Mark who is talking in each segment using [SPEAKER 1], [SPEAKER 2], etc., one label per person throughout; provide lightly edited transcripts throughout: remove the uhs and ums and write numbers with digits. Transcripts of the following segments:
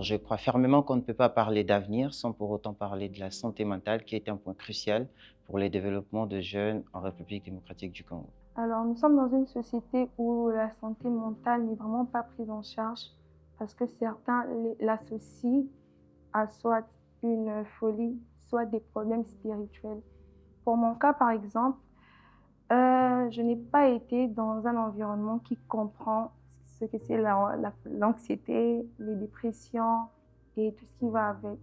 [SPEAKER 1] Je crois fermement qu'on ne peut pas parler d'avenir sans pour autant parler de la santé mentale, qui est un point crucial pour le développement de jeunes en République démocratique du Congo.
[SPEAKER 2] Alors, nous sommes dans une société où la santé mentale n'est vraiment pas prise en charge parce que certains l'associent à soit une folie, soit des problèmes spirituels. Pour mon cas, par exemple, je n'ai pas été dans un environnement qui comprend ce que c'est l'anxiété, les dépressions et tout ce qui va avec.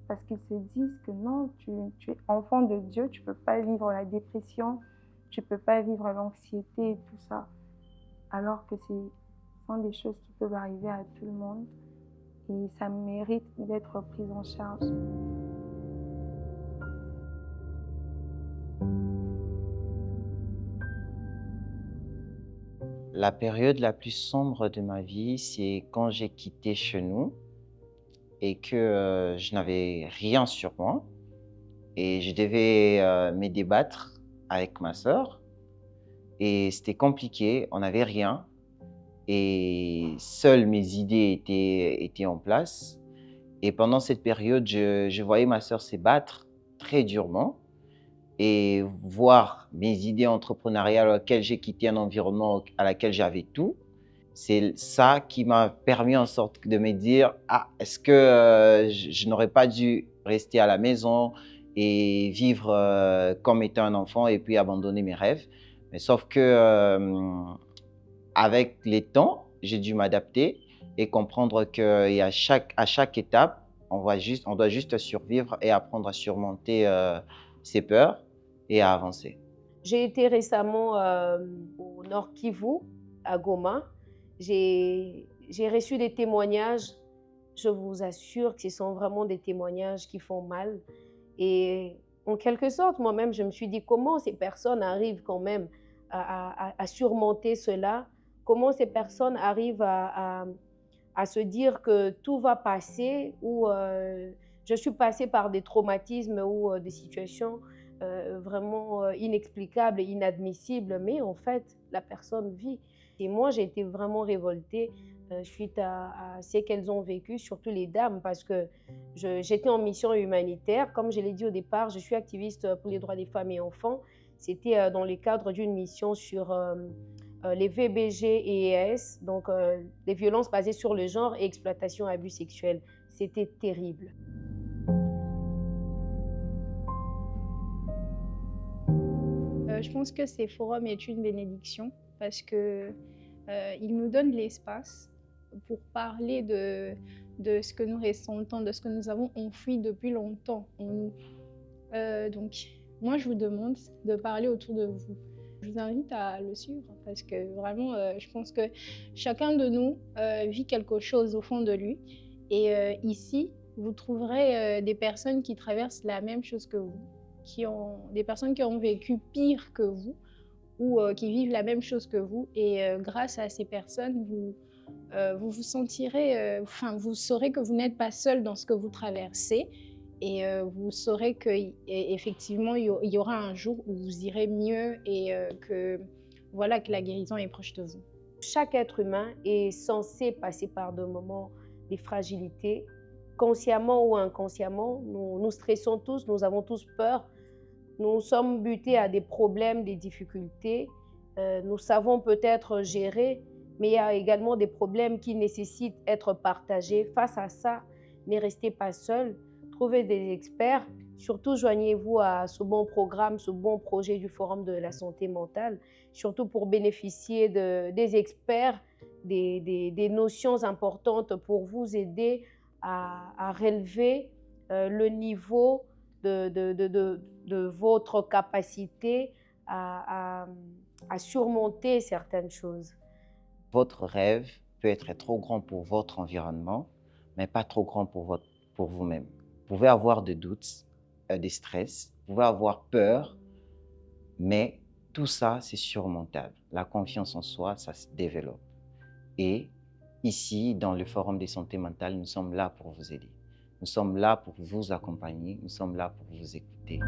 [SPEAKER 2] Parce qu'ils se disent que non, tu es enfant de Dieu, tu ne peux pas vivre la dépression, tu ne peux pas vivre l'anxiété et tout ça. Alors que ce sont des choses qui peuvent arriver à tout le monde et ça mérite d'être pris en charge.
[SPEAKER 1] La période la plus sombre de ma vie, c'est quand j'ai quitté chez nous et que je n'avais rien sur moi et je devais me débattre avec ma sœur. Et c'était compliqué, on n'avait rien et seules mes idées étaient en place. Et pendant cette période, je voyais ma sœur se battre très durement et voir mes idées entrepreneuriales auxquelles j'ai quitté un environnement à laquelle j'avais tout. C'est ça qui m'a permis en sorte de me dire: «Ah, est-ce que je n'aurais pas dû rester à la maison et vivre comme étant un enfant et puis abandonner mes rêves?» Mais sauf que avec les temps, j'ai dû m'adapter et comprendre qu'à à chaque étape, on doit juste survivre et apprendre à surmonter ses peurs et à avancer.
[SPEAKER 3] J'ai été récemment au Nord Kivu, à Goma. J'ai reçu des témoignages. Je vous assure que ce sont vraiment des témoignages qui font mal. Et en quelque sorte, moi-même, je me suis dit comment ces personnes arrivent quand même à surmonter cela, comment ces personnes arrivent à se dire que tout va passer, ou je suis passée par des traumatismes ou des situations vraiment inexplicables et inadmissibles, mais en fait, la personne vit. Et moi, j'ai été vraiment révoltée suite à ce qu'elles ont vécu, surtout les dames, parce que j'étais en mission humanitaire. Comme je l'ai dit au départ, je suis activiste pour les droits des femmes et enfants. C'était dans le cadre d'une mission sur les VBG et ES, donc les violences basées sur le genre et exploitation et abus sexuels. C'était terrible.
[SPEAKER 4] Je pense que ces forums est une bénédiction parce que il nous donne l'espace pour parler de ce que nous ressentons, de ce que nous avons enfoui depuis longtemps en nous. Donc, moi, je vous demande de parler autour de vous. Je vous invite à le suivre parce que vraiment, je pense que chacun de nous vit quelque chose au fond de lui. Et ici, vous trouverez des personnes qui traversent la même chose que vous, des personnes qui ont vécu pire que vous ou qui vivent la même chose que vous. Et grâce à ces personnes, vous vous sentirez, vous saurez que vous n'êtes pas seul dans ce que vous traversez. Et vous saurez qu'effectivement, il y aura un jour où vous irez mieux et voilà, que la guérison est proche de vous.
[SPEAKER 3] Chaque être humain est censé passer par des moments de fragilité. Consciemment ou inconsciemment, nous stressons tous, nous avons tous peur. Nous sommes butés à des problèmes, des difficultés. Nous savons peut-être gérer, mais il y a également des problèmes qui nécessitent d'être partagés. Face à ça, ne restez pas seul. Trouvez des experts. Surtout, joignez-vous à ce bon programme, ce bon projet du Forum de la santé mentale, surtout pour bénéficier des experts, des notions importantes pour vous aider à relever le niveau de votre capacité à surmonter certaines choses.
[SPEAKER 1] Votre rêve peut être trop grand pour votre environnement, mais pas trop grand pour vous-même. Vous pouvez avoir des doutes, des stress, vous pouvez avoir peur, mais tout ça, c'est surmontable. La confiance en soi, ça se développe. Et ici, dans le Forum de santé mentale, nous sommes là pour vous aider. Nous sommes là pour vous accompagner, nous sommes là pour vous écouter.